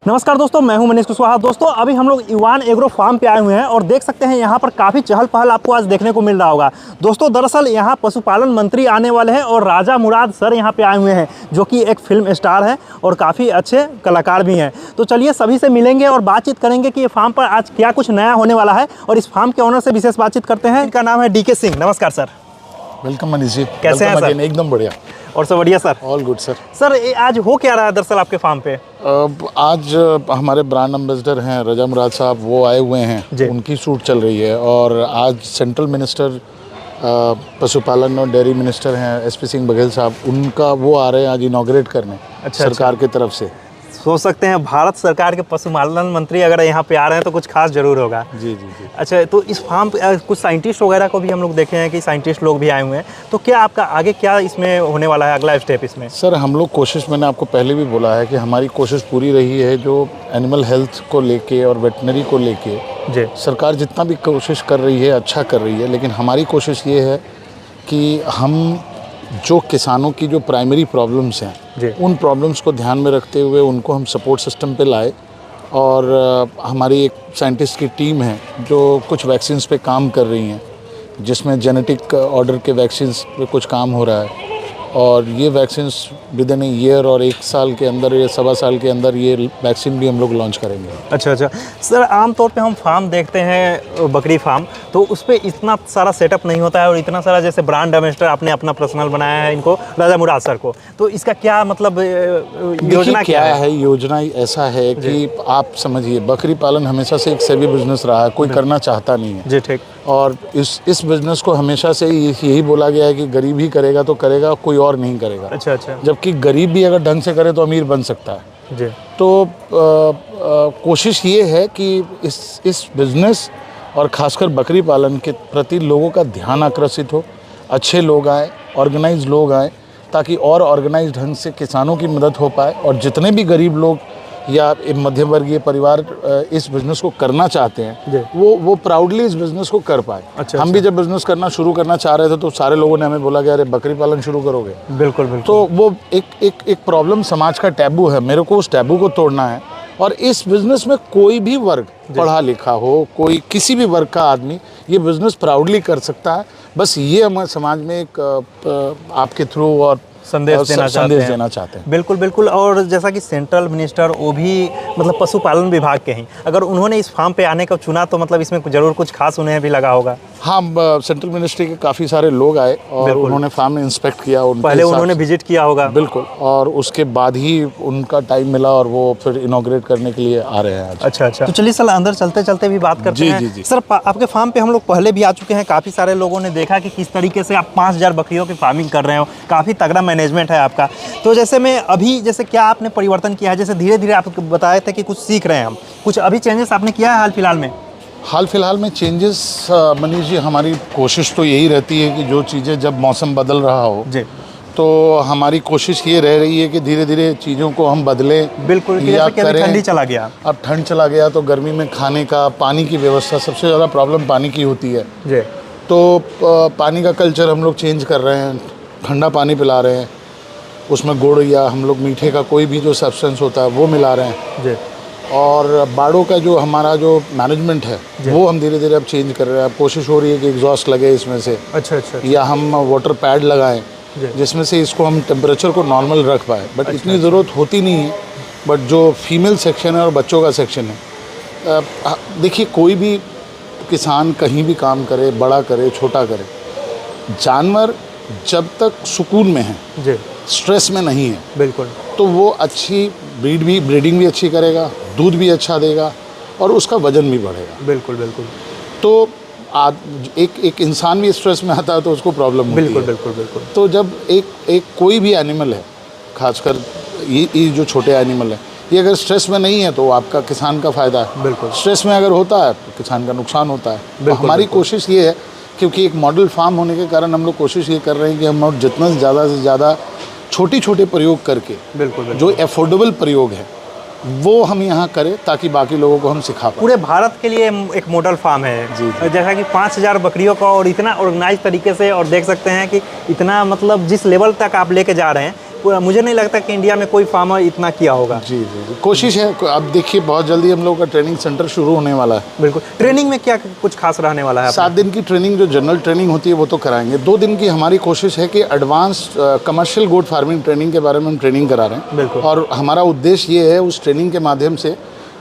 नमस्कार दोस्तों, मैं हूं मनीष कुशवाहा। दोस्तों अभी हम लोग इवान एग्रो फार्म पे आए हुए हैं और देख सकते हैं यहाँ पर काफ़ी चहल पहल आपको आज देखने को मिल रहा होगा। दोस्तों दरअसल यहाँ पशुपालन मंत्री आने वाले हैं और राजा मुराद सर यहाँ पे आए हुए हैं, जो कि एक फिल्म स्टार है और काफ़ी अच्छे कलाकार भी हैं। तो चलिए सभी से मिलेंगे और बातचीत करेंगे कि ये फार्म पर आज क्या कुछ नया होने वाला है और इस फार्म के ऑनर से विशेष बातचीत करते हैं। इनका नाम है DK सिंह। नमस्कार सर। वेलकम मनीष जी। कैसे हैं सर? एकदम बढ़िया। और सब बढ़िया sir. All good sir. Sir आज हो क्या रहा है दरअसल आपके फार्म पे? आज हमारे ब्रांड एम्बेसडर हैं राजा मुराद साहब, वो आए हुए हैं, उनकी शूट चल रही है। और आज सेंट्रल मिनिस्टर पशुपालन और डेयरी मिनिस्टर हैं SP सिंह बघेल साहब, उनका वो आ रहे हैं आज इनॉग्रेट करने। सरकार की तरफ से सोच सकते हैं भारत सरकार के पशुपालन मंत्री अगर यहाँ पे आ रहे हैं तो कुछ खास जरूर होगा। जी जी जी। अच्छा, तो इस फार्म पे कुछ साइंटिस्ट वगैरह को भी हम लोग देखे हैं कि साइंटिस्ट लोग भी आए हुए हैं, तो क्या आपका आगे क्या इसमें होने वाला है, अगला स्टेप इसमें? सर हम लोग कोशिश, मैंने आपको पहले भी बोला है कि हमारी कोशिश पूरी रही है जो एनिमल हेल्थ को लेके और वेटनरी को लेके जी सरकार जितना भी कोशिश कर रही है अच्छा कर रही है, लेकिन हमारी कोशिश ये है कि हम जो किसानों की जो प्राइमरी प्रॉब्लम्स हैं उन प्रॉब्लम्स को ध्यान में रखते हुए उनको हम सपोर्ट सिस्टम पे लाए। और हमारी एक साइंटिस्ट की टीम है जो कुछ वैक्सीन्स पे काम कर रही हैं, जिसमें जेनेटिक ऑर्डर के वैक्सीन्स पे कुछ काम हो रहा है। और ये वैक्सीन्स विद इन ईयर और 1 साल के अंदर या 1.25 साल के अंदर ये वैक्सीन भी हम लोग लॉन्च करेंगे। अच्छा सर, आमतौर पे हम फार्म देखते हैं बकरी फार्म, तो उस पर इतना सारा सेटअप नहीं होता है और इतना सारा जैसे ब्रांड एम्बेसडर आपने अपना पर्सनल बनाया है इनको, राजा मुराद सर को, तो इसका क्या मतलब योजना क्या है? योजना ऐसा है कि आप समझिए, बकरी पालन हमेशा से एक सेवी बिजनेस रहा है, कोई करना चाहता नहीं है जी। ठीक। और इस बिजनेस को हमेशा से यही बोला गया है कि गरीब ही करेगा तो करेगा, कोई और नहीं करेगा। अच्छा। जबकि गरीब भी अगर ढंग से करे तो अमीर बन सकता है। जी। तो कोशिश ये है कि इस बिजनेस और खासकर बकरी पालन के प्रति लोगों का ध्यान आकर्षित हो, अच्छे लोग आए, ऑर्गेनाइज लोग आए, ताकि और ऑर्गेनाइज ढंग से किसानों की मदद हो पाए। और जितने भी गरीब लोग या मध्यम वर्गीय परिवार इस बिज़नेस को करना चाहते हैं वो प्राउडली इस बिज़नेस को कर पाए। हम भी जब बिज़नेस शुरू करना चाह रहे थे तो सारे लोगों ने हमें बोला कि अरे बकरी पालन शुरू करोगे? बिल्कुल। तो वो एक प्रॉब्लम, समाज का टैबू है, मेरे को उस टैबू को तोड़ना है। और इस बिज़नेस में कोई भी वर्ग, पढ़ा लिखा हो, कोई किसी भी वर्ग का आदमी ये बिज़नेस प्राउडली कर सकता है। बस ये हमारे समाज में एक आपके थ्रू और संदेश देना चाहते हैं। बिल्कुल। और जैसा कि सेंट्रल मिनिस्टर वो भी मतलब पशुपालन विभाग के हैं, अगर उन्होंने इस फार्म पे आने का चुना तो मतलब इसमें जरूर कुछ खास उन्हें भी लगा होगा। हाँ, सेंट्रल मिनिस्ट्री के काफ़ी सारे लोग आए और उन्होंने फार्म में इंस्पेक्ट किया। पहले उन्होंने विजिट किया होगा। बिल्कुल। और उसके बाद ही उनका टाइम मिला और वो फिर इनॉग्रेट करने के लिए आ रहे हैं आज। अच्छा। तो चलिए सर अंदर चलते भी बात करते हैं। जी। सर आपके फार्म पे हम लोग पहले भी आ चुके हैं, काफ़ी सारे लोगों ने देखा कि किस तरीके से आप 5000 बकरियों की फार्मिंग कर रहे हो, काफ़ी तगड़ा मैनेजमेंट है आपका। तो जैसे में अभी जैसे क्या आपने परिवर्तन किया है? जैसे धीरे धीरे आप बताए थे कि कुछ सीख रहे हैं हम, कुछ अभी चेंजेस आपने किया है हाल फिलहाल में? चेंजेस मनीष जी, हमारी कोशिश तो यही रहती है कि जो चीज़ें जब मौसम बदल रहा हो जी, तो हमारी कोशिश ये रह रही है कि धीरे धीरे चीज़ों को हम बदलें। बिल्कुल। या करें, ठंडी चला गया, अब ठंड चला गया तो गर्मी में खाने का, पानी की व्यवस्था, सबसे ज़्यादा प्रॉब्लम पानी की होती है जी। तो पानी का कल्चर हम लोग चेंज कर रहे हैं, ठंडा पानी पिला रहे हैं, उसमें गुड़ या हम लोग मीठे का कोई भी जो सब्सटेंस होता है वो मिला रहे हैं जी। और बाड़ों का जो हमारा जो मैनेजमेंट है वो हम धीरे धीरे अब चेंज कर रहे हैं। अब कोशिश हो रही है कि एग्जॉस्ट लगे इसमें से। अच्छा। या हम वाटर पैड लगाएं जिसमें से इसको हम टेम्परेचर को नॉर्मल रख पाए। बट इतनी ज़रूरत होती नहीं है। बट जो फीमेल सेक्शन है और बच्चों का सेक्शन है, देखिए कोई भी किसान कहीं भी काम करे, बड़ा करे, छोटा करे, जानवर जब तक सुकून में है जी, स्ट्रेस में नहीं है, बिल्कुल, तो वो अच्छी ब्रीडिंग भी अच्छी करेगा, दूध भी अच्छा देगा और उसका वजन भी बढ़ेगा। बिल्कुल। तो एक इंसान भी स्ट्रेस में आता है तो उसको प्रॉब्लम होती है। बिल्कुल। तो जब एक कोई भी एनिमल है, खासकर ये जो छोटे एनिमल है, ये अगर स्ट्रेस में नहीं है तो आपका किसान का फ़ायदा है। बिल्कुल। स्ट्रेस में अगर होता है तो किसान का नुकसान होता है। तो हमारी कोशिश ये है, क्योंकि एक मॉडल फार्म होने के कारण हम लोग कोशिश ये कर रहे हैं कि हम जितना ज़्यादा से ज़्यादा छोटे प्रयोग करके, बिल्कुल, जो एफोर्डेबल प्रयोग है वो हम यहाँ करें ताकि बाकी लोगों को हम सिखा पाएं। पूरे भारत के लिए एक मॉडल फार्म है जी। जैसा कि 5000 बकरियों का और इतना ऑर्गेनाइज तरीके से, और देख सकते हैं कि इतना मतलब जिस लेवल तक आप लेके जा रहे हैं मुझे नहीं लगता कि इंडिया में कोई फार्मर इतना किया होगा। जी जी जी, कोशिश है। अब देखिए बहुत जल्दी हम लोगों का ट्रेनिंग सेंटर शुरू होने वाला है। बिल्कुल। ट्रेनिंग में क्या कुछ खास रहने वाला है? 7 दिन की ट्रेनिंग, जो जनरल ट्रेनिंग होती है वो तो कराएंगे। 2 दिन की हमारी कोशिश है कि advance commercial goat farming training के बारे में हम ट्रेनिंग करा रहे हैं। बिल्कुल। और हमारा उद्देश्य ये है उस ट्रेनिंग के माध्यम से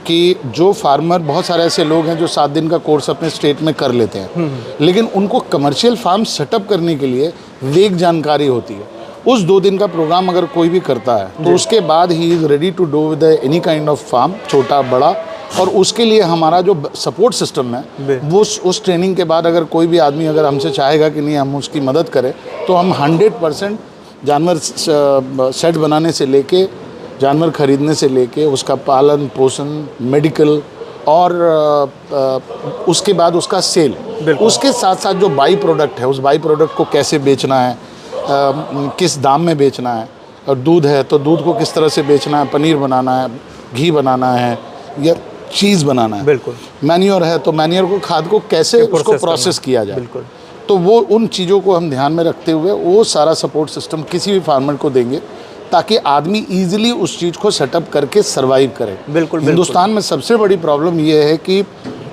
कि जो फार्मर, बहुत सारे ऐसे लोग हैं जो 7 दिन का कोर्स अपने स्टेट में कर लेते हैं, लेकिन उनको कमर्शियल फार्म सेटअप करने के लिए वेग जानकारी होती है। उस 2 दिन का प्रोग्राम अगर कोई भी करता है तो उसके बाद ही is ready to do with any kind of farm, छोटा बड़ा। और उसके लिए हमारा जो सपोर्ट सिस्टम है वो उस ट्रेनिंग के बाद अगर कोई भी आदमी अगर हमसे चाहेगा कि नहीं हम उसकी मदद करें, तो हम 100% जानवर सेट बनाने से लेके, जानवर खरीदने से लेके, उसका पालन पोषण, मेडिकल और उसके बाद उसका सेल, उसके साथ साथ जो बाई प्रोडक्ट है, उस बाई प्रोडक्ट को कैसे बेचना है, किस दाम में बेचना है। और दूध है तो दूध को किस तरह से बेचना है, पनीर बनाना है, घी बनाना है या चीज़ बनाना है। बिल्कुल। मैन्योर है तो मैन्योर को, खाद को कैसे उसको प्रोसेस किया जाए। बिल्कुल। तो वो उन चीज़ों को हम ध्यान में रखते हुए वो सारा सपोर्ट सिस्टम किसी भी फार्मर को देंगे ताकि आदमी इजीली उस चीज़ को सेटअप करके सरवाइव करे। बिल्कुल। हिंदुस्तान में सबसे बड़ी प्रॉब्लम ये है कि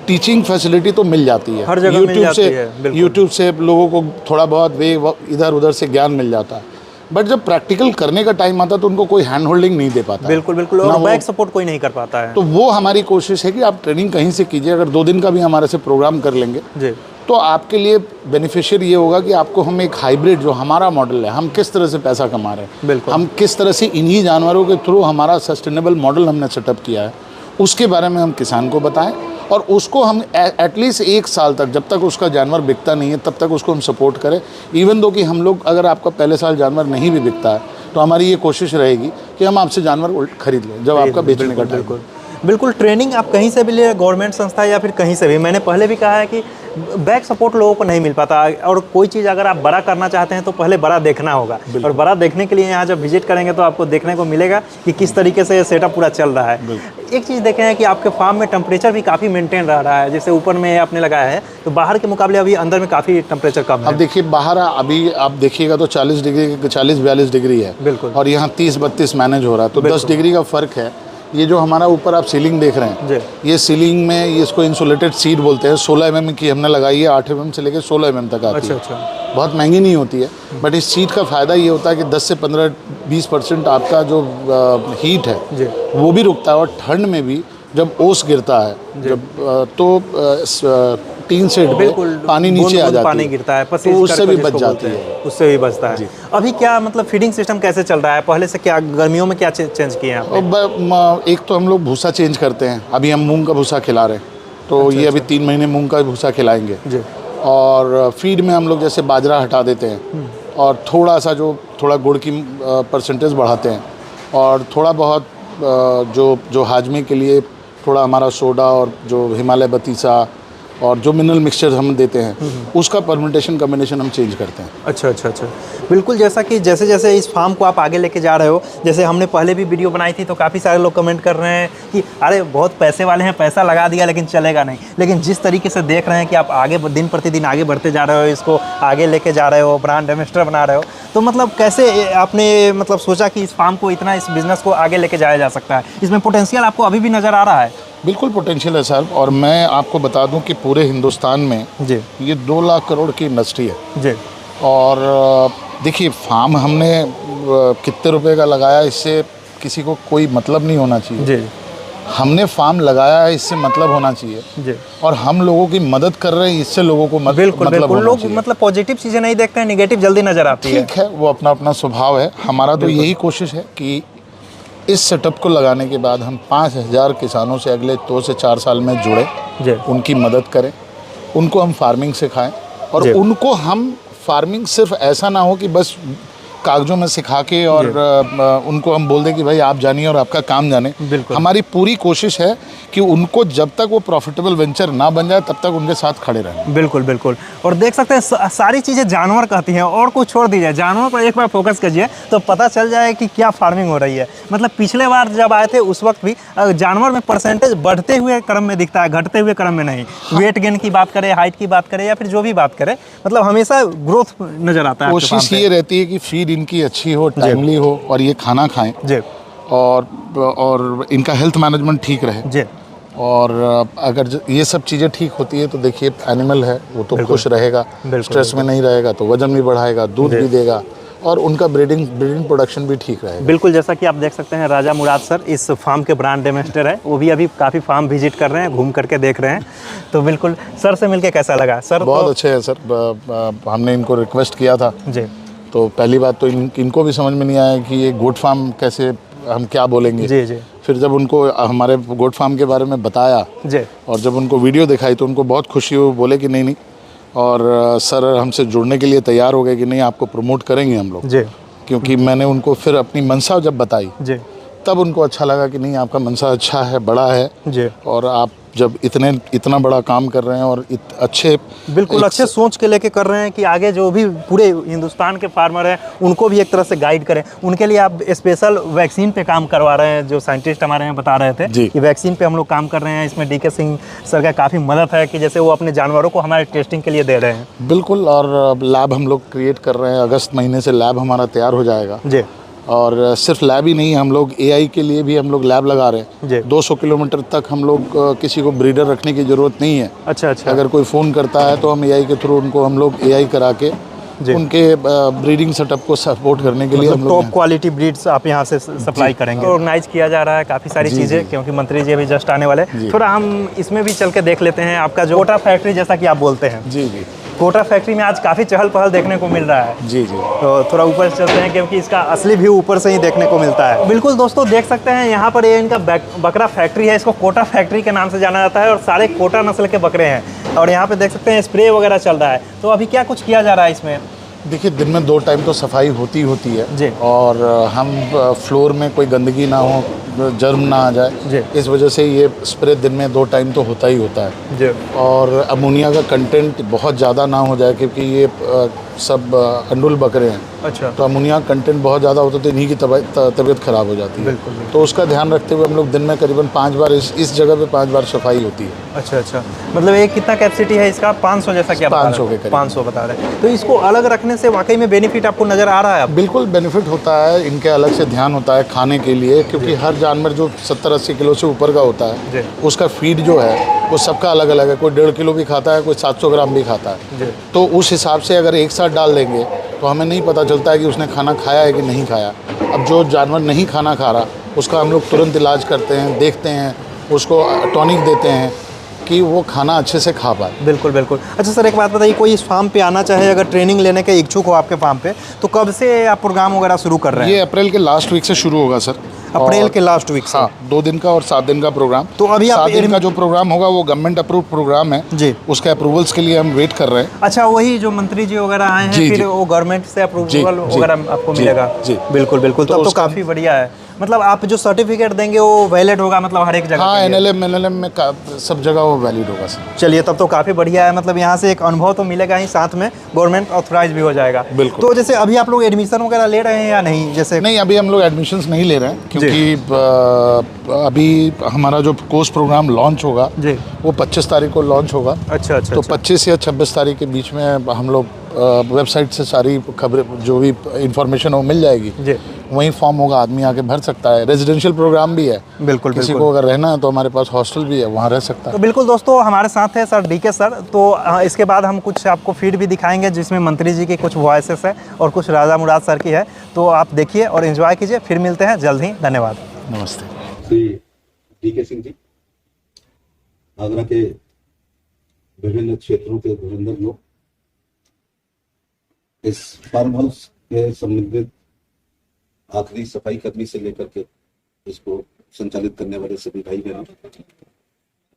टीचिंग फैसिलिटी तो मिल जाती है, हर जगह मिल जाती है। यूट्यूब से लोगों को थोड़ा बहुत इधर उधर से ज्ञान मिल जाता है, बट जब प्रैक्टिकल करने का टाइम आता है तो उनको कोई हैंड होल्डिंग नहीं दे पाता। बिल्कुल बिल्कुल। और बैक सपोर्ट कोई नहीं कर पाता है। तो वो हमारी कोशिश है कि आप ट्रेनिंग कहीं से कीजिए। अगर 2 दिन का भी हमारे से प्रोग्राम कर लेंगे जी, तो आपके लिए बेनिफिशियल ये होगा कि आपको हम एक हाइब्रिड, जो हमारा मॉडल है, हम किस तरह से पैसा कमा रहे हैं, बिल्कुल, हम किस तरह से इन्हीं जानवरों के थ्रू हमारा सस्टेनेबल मॉडल हमने सेटअप किया है, उसके बारे में हम किसान को बताएं। और उसको हम एटलीस्ट 1 साल तक, जब तक उसका जानवर बिकता नहीं है तब तक उसको हम सपोर्ट करें। इवन दो कि हम लोग, अगर आपका पहले साल जानवर नहीं भी बिकता है तो हमारी ये कोशिश रहेगी कि हम आपसे जानवर खरीद लें जब आपका बेचने का टाइम। बिल्कुल बिल्कुल। ट्रेनिंग आप कहीं से भी ले, गवर्नमेंट संस्था या फिर कहीं से भी। मैंने पहले भी कहा है कि बैक सपोर्ट लोगों को नहीं मिल पाता, और कोई चीज़ अगर आप बड़ा करना चाहते हैं तो पहले बड़ा देखना होगा। और बड़ा देखने के लिए यहाँ जब विजिट करेंगे तो आपको देखने को मिलेगा कि किस तरीके से सेटअप पूरा चल रहा है। एक चीज़ देखें है कि आपके फार्म में टेम्परेचर भी काफ़ी मेंटेन रह रहा है। जैसे ऊपर में आपने लगाया है तो बाहर के मुकाबले अभी अंदर में काफ़ी टेम्परेचर कम है। अब देखिए बाहर अभी आप देखिएगा तो 40 डिग्री 40-42 डिग्री है। बिल्कुल। और यहाँ 30-32 मैनेज हो रहा है, तो 10 डिग्री का फ़र्क है। ये जो हमारा ऊपर आप सीलिंग देख रहे हैं, ये सीलिंग में ये इसको इंसुलेटेड सीट बोलते हैं। 16 mm की हमने लगाई है, 8 mm से लेकर 16 mm तक आती है। अच्छा। बहुत महंगी नहीं होती है, बट इस सीट का फ़ायदा ये होता है कि 10 से 15-20% आपका जो हीट है वो भी रुकता है। और ठंड में भी जब ओस गिरता है, जब तो टीन सेट पे पानी नीचे आ जाता है, पानी गिरता है, तो उससे भी बच जाती है, उससे भी बचता है। अभी क्या मतलब फीडिंग सिस्टम कैसे चल रहा है? पहले से क्या गर्मियों में क्या चेंज किए हैं आपने? एक तो हम लोग भूसा चेंज करते हैं। अभी हम मूंग का भूसा खिला रहे हैं, तो ये अभी 3 महीने मूंग का भूसा खिलाएंगे। और फीड में हम लोग जैसे बाजरा हटा देते हैं और थोड़ा गुड़ की परसेंटेज बढ़ाते हैं, और थोड़ा बहुत जो हाजमे के लिए थोड़ा हमारा सोडा और जो हिमालय बतीसा और जो मिनरल मिक्सचर हम देते हैं उसका परम्यूटेशन कॉम्बिनेशन हम चेंज करते हैं। अच्छा। बिल्कुल। जैसा कि जैसे जैसे इस फार्म को आप आगे लेके जा रहे हो, जैसे हमने पहले भी वीडियो बनाई थी तो काफ़ी सारे लोग कमेंट कर रहे हैं कि अरे बहुत पैसे वाले हैं, पैसा लगा दिया लेकिन चलेगा नहीं। लेकिन जिस तरीके से देख रहे हैं कि आप आगे दिन प्रतिदिन आगे बढ़ते जा रहे हो, इसको आगे लेके जा रहे हो, ब्रांड एम्बेसडर बना रहे हो, तो मतलब कैसे आपने मतलब सोचा कि इस फार्म को, इतना इस बिज़नेस को आगे लेके जाया जा सकता है? इसमें पोटेंशियल आपको अभी भी नज़र आ रहा है? बिल्कुल पोटेंशियल है सर। और मैं आपको बता दूं कि पूरे हिंदुस्तान में ये 2 लाख करोड़ की इंडस्ट्री है। और देखिए फार्म हमने कितने रुपए का लगाया, इससे किसी को कोई मतलब नहीं होना चाहिए। हमने फार्म लगाया है, इससे मतलब होना चाहिए। और हम लोगों की मदद कर रहे हैं, इससे लोगों को मतलब लोग मतलब पॉजिटिव चीज़ें नहीं देखते हैं, नेगेटिव जल्दी नज़र आती है। ठीक है, वो अपना अपना स्वभाव है। हमारा तो यही कोशिश है कि इस सेटअप को लगाने के बाद हम 5000 किसानों से अगले 2 से 4 साल में जुड़े, उनकी मदद करें, उनको हम फार्मिंग सिखाएं। और उनको हम फार्मिंग सिर्फ ऐसा ना हो कि बस कागजों में सिखा के और उनको हम बोल दें कि भाई आप जानिए और आपका काम जाने। हमारी पूरी कोशिश है कि उनको जब तक वो प्रॉफिटेबल वेंचर ना बन जाए तब तक उनके साथ खड़े रहें। बिल्कुल। और देख सकते हैं सारी चीज़ें जानवर कहती हैं, और कुछ छोड़ दीजिए, जानवर पर एक बार फोकस कीजिए तो पता चल जाए कि क्या फार्मिंग हो रही है। मतलब पिछले बार जब आए थे उस वक्त भी जानवर में परसेंटेज बढ़ते हुए क्रम में दिखता है, घटते हुए क्रम में नहीं। वेट गेन की बात करें, हाइट की बात करें या फिर जो भी बात करें, मतलब हमेशा ग्रोथ नज़र आता है। कोशिश ये रहती है कि फीड इनकी अच्छी हो, टाइमली हो और ये खाना खाएं जी और इनका हेल्थ मैनेजमेंट ठीक रहे। जी और अगर ये सब चीज़ें ठीक होती है तो देखिए एनिमल है वो तो खुश रहेगा, स्ट्रेस में नहीं रहेगा, तो वजन भी बढ़ाएगा, दूध भी देगा और उनका ब्रीडिंग प्रोडक्शन भी ठीक रहेगा। बिल्कुल, जैसा कि आप देख सकते हैं राजा मुराद सर इस फार्म के ब्रांड एम्बेसडर है, वो भी अभी काफ़ी फार्म विजिट कर रहे हैं, घूम करके देख रहे हैं। तो बिल्कुल सर से मिलके कैसा लगा सर? बहुत अच्छे हैं सर। हमने इनको रिक्वेस्ट किया था जी, तो पहली बात तो इनको भी समझ में नहीं आया कि ये गोट फार्म कैसे, हम क्या बोलेंगे। जी जी फिर जब उनको हमारे गोट फार्म के बारे में बताया जी और जब उनको वीडियो दिखाई तो उनको बहुत खुशी हुई, बोले कि नहीं और सर हमसे जुड़ने के लिए तैयार हो गए कि नहीं आपको प्रमोट करेंगे हम लोग। जी क्योंकि मैंने उनको फिर अपनी मंशा जब बताई जी तब उनको अच्छा लगा कि नहीं आपका मंशा अच्छा है, बड़ा है जी और आप जब इतना बड़ा काम कर रहे हैं और अच्छे बिल्कुल अच्छे सोच के लेके कर रहे हैं कि आगे जो भी पूरे हिंदुस्तान के फार्मर हैं उनको भी एक तरह से गाइड करें। उनके लिए आप स्पेशल वैक्सीन पे काम करवा रहे हैं, जो साइंटिस्ट हमारे यहाँ बता रहे थे कि वैक्सीन पे हम लोग काम कर रहे हैं। इसमें DK सिंह सर का काफ़ी मदद है कि जैसे वो अपने जानवरों को हमारे टेस्टिंग के लिए दे रहे हैं। बिल्कुल, और लैब हम लोग क्रिएट कर रहे हैं, अगस्त महीने से लैब हमारा तैयार हो जाएगा। जी, और सिर्फ लैब ही नहीं, हम लोग AI के लिए भी हम लोग लैब लगा रहे हैं। 200 किलोमीटर तक हम लोग किसी को ब्रीडर रखने की ज़रूरत नहीं है। अच्छा अच्छा। अगर कोई फ़ोन करता है तो हम AI के थ्रू उनको हम लोग AI करा के उनके ब्रीडिंग सेटअप को सपोर्ट करने के लिए हम लोग टॉप क्वालिटी ब्रीड्स आप यहाँ से सप्लाई करेंगे। ऑर्गेनाइज किया जा रहा है काफ़ी सारी चीज़ें, क्योंकि मंत्री जी अभी जस्ट आने वाले। थोड़ा हम इसमें भी चल के देख लेते हैं आपका जो कोटा फैक्ट्री जैसा कि आप बोलते हैं। जी जी, कोटा फैक्ट्री में आज काफ़ी चहल पहल देखने को मिल रहा है। जी जी, तो थोड़ा ऊपर चलते हैं क्योंकि इसका असली व्यू ऊपर से ही देखने को मिलता है। बिल्कुल दोस्तों, देख सकते हैं यहाँ पर ये इनका बकरा फैक्ट्री है, इसको कोटा फैक्ट्री के नाम से जाना जाता है और सारे कोटा नस्ल के बकरे हैं। और यहाँ पे देख सकते हैं स्प्रे वगैरह चल रहा है। तो अभी क्या कुछ किया जा रहा है इसमें? देखिए दिन में 2 टाइम तो सफाई होती है जी। और हम फ्लोर में कोई गंदगी ना हो, जर्म ना आ जाए, जी। इस वजह से ये स्प्रे दिन में 2 टाइम तो होता ही होता है। जी। और अमोनिया का कंटेंट बहुत ज़्यादा ना हो जाए, क्योंकि ये सब अंडुल बकरे हैं। अच्छा। तो अमोनिया कंटेंट बहुत ज़्यादा होता है तो इन्हीं की तबीयत ख़राब हो जाती है। बिल्कुल। तो उसका ध्यान रखते हुए हम लोग दिन में करीबन 5 बार इस जगह पे 5 बार सफाई होती है। अच्छा अच्छा, मतलब एक कितना कैपेसिटी है इसका? 500 जैसा कि आप 500 के करीब। 500 बता रहे हैं। तो इसको अलग रखने से वाकई में बेनिफिट आपको नज़र आ रहा है? बिल्कुल बेनिफिट होता है, इनके अलग से ध्यान होता है खाने के लिए, क्योंकि हर जानवर जो 70-80 किलो से ऊपर का होता है उसका फीड जो है वो सबका अलग अलग है। कोई 1.5 किलो भी खाता है, कोई 700 ग्राम भी खाता है। तो उस हिसाब से अगर एक साथ डाल देंगे तो हमें नहीं पता चलता है कि उसने खाना खाया है कि नहीं खाया। अब जो जानवर नहीं खाना खा रहा उसका हम लोग तुरंत इलाज करते हैं, देखते हैं, उसको टॉनिक देते हैं कि वो खाना अच्छे से खा पाए। बिल्कुल बिल्कुल। अच्छा सर, एक बात बताइए, कोई इस फार्म पे आना चाहे, अगर ट्रेनिंग लेने के इच्छुक हो आपके फार्म पे, तो कब से आप प्रोग्राम वगैरह शुरू कर रहे हैं? ये अप्रैल के लास्ट वीक से शुरू होगा सर। अप्रैल के लास्ट वीक से? हाँ, 2 दिन का और 7 दिन का प्रोग्राम। तो अभी 7 दिन का जो प्रोग्राम होगा वो गवर्नमेंट अप्रूव प्रोग्राम है जी, उसके अप्रूवल्स के लिए हम वेट कर रहे हैं। अच्छा, वही जो मंत्री जी वगैरह आए हैं, फिर वो गवर्नमेंट से अप्रूवल वगैरह आपको मिलेगा? जी बिल्कुल बिल्कुल, तब तो काफ़ी बढ़िया है। मतलब आप जो सर्टिफिकेट देंगे वो वैलिड होगा, मतलब हर एक जगह? हाँ, NLM में सब जगह वो वैलिड होगा सर। चलिए, तब तो काफ़ी बढ़िया है। मतलब यहाँ से एक अनुभव तो मिलेगा ही, साथ में गवर्नमेंट ऑथराइज भी हो जाएगा। बिल्कुल। तो जैसे अभी आप लोग एडमिशन वगैरह ले रहे हैं या नहीं? जैसे नहीं, अभी हम लोग एडमिशन्स नहीं ले रहे हैं, क्योंकि अभी हमारा जो कोर्स प्रोग्राम लॉन्च होगा जी, वो 25 तारीख को लॉन्च होगा। अच्छा अच्छा। तो 25 या 26 तारीख के बीच में हम लोग वेबसाइट से सारी खबरें, जो भी इंफॉर्मेशन हो मिल जाएगी जी। वहीं फॉर्म होगा, आदमी आके भर सकता है। रेजिडेंशियल प्रोग्राम भी है, बिल्कुल। किसी को अगर रहना है तो हमारे पास हॉस्टल भी है, वहाँ रह सकता है। तो बिल्कुल दोस्तों, हमारे साथ है सर DK सर। तो इसके बाद हम कुछ आपको फीड भी दिखाएंगे, जिसमें मंत्री जी की कुछ वॉइसेस है और कुछ राजा मुराद सर की है। तो आप देखिए और एंजॉय कीजिए। फिर मिलते हैं जल्द ही। धन्यवाद। नमस्ते। श्री DK सिंह जी, आगरा के विभिन्न क्षेत्रों के धुरंधर लोग, इस फार्म हाउस के संबंधित आखिरी सफाई कर्मी से लेकर के इसको संचालित करने वाले सभी भाई बहनों,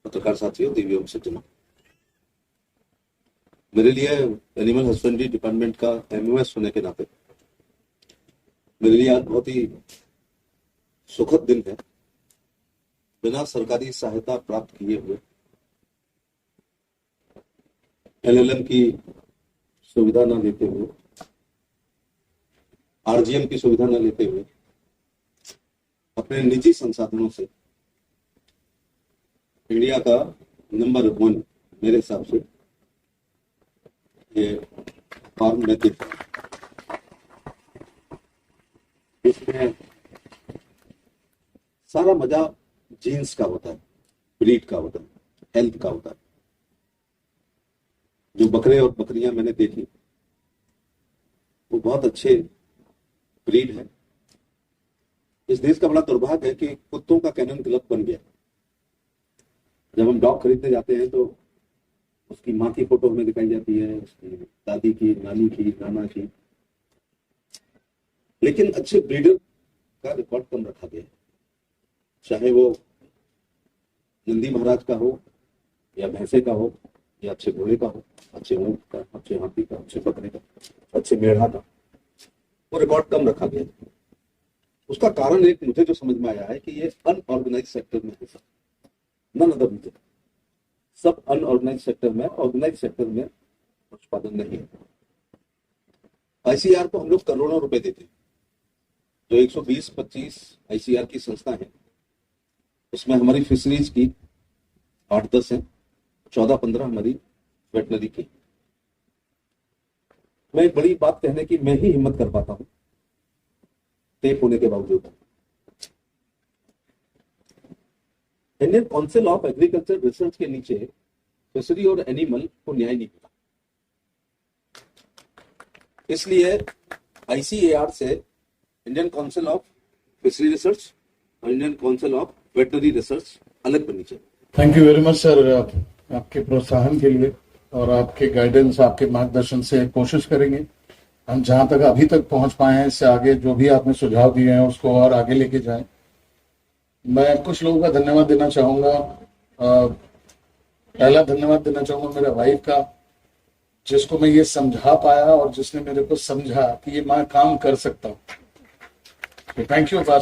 पत्रकार साथियों, देवियों से जमा, मेरे लिए एनिमल हस्बेंड्री डिपार्टमेंट का MOS होने के नाते मेरे लिए आज बहुत ही सुखद दिन है। बिना सरकारी सहायता प्राप्त किए हुए, LLM की सुविधा न लेते हुए, RGM की सुविधा न लेते हुए, अपने निजी संसाधनों से इंडिया का नंबर 1 मेरे हिसाब से ये फार्म मैं देख, इसमें सारा मजा जीन्स का होता है, ब्रीड का होता है, हेल्थ का होता है। जो बकरे और बकरियां मैंने देखी वो बहुत अच्छे ब्रीड है। इस देश का बड़ा दुर्भाग्य है कि कुत्तों का कैनन क्लब बन गया। जब हम डॉग खरीदने जाते हैं तो उसकी माँ की फोटो हमें दिखाई जाती है, उसकी दादी की, नानी की, नाना की, लेकिन अच्छे ब्रीडर का रिकॉर्ड कम रखा गया है। चाहे वो नंदी महाराज का हो या भैंसे का हो या अच्छे घोड़े का हो, अच्छे ऊंट का, अच्छे हाथी का, अच्छे बकरे का, अच्छे मेढ़ा का, वो रिकॉर्ड कम रखा गया है। उसका कारण एक मुझे जो समझ में आया है कि ये अनऑर्गेनाइज सेक्टर में है सब, नन अदर रीजन। सब अनऑर्गेनाइज सेक्टर में, ऑर्गेनाइज सेक्टर में उत्पादन नहीं है। आईसीआर को हम लोग करोड़ों रुपए देते हैं। जो 120-25 आईसीआर की संस्था है उसमें हमारी फिशरीज की 8-10 है, 14-15 हमारी वेटनरी की। मैं एक बड़ी बात कहने की मैं ही हिम्मत कर पाता हूं टेप होने के बावजूद। Indian council of agriculture research के नीचे फिशरी और एनिमल को न्याय नहीं मिला, इसलिए आईसीएआर से Indian council of fishery research और Indian council of veterinary research अलग बननी चाहिए। Thank you very much sir, आपके प्रोत्साहन के लिए और आपके गाइडेंस, आपके मार्गदर्शन से कोशिश करेंगे हम जहां तक अभी तक पहुंच पाए हैं इससे आगे जो भी आपने सुझाव दिए हैं उसको और आगे लेके जाएं। मैं कुछ लोगों का धन्यवाद देना चाहूंगा। पहला धन्यवाद देना चाहूंगा मेरे वाइफ का, जिसको मैं ये समझा पाया और जिसने मेरे को समझा कि ये मैं काम कर सकता हूँ। Thank you Upasana.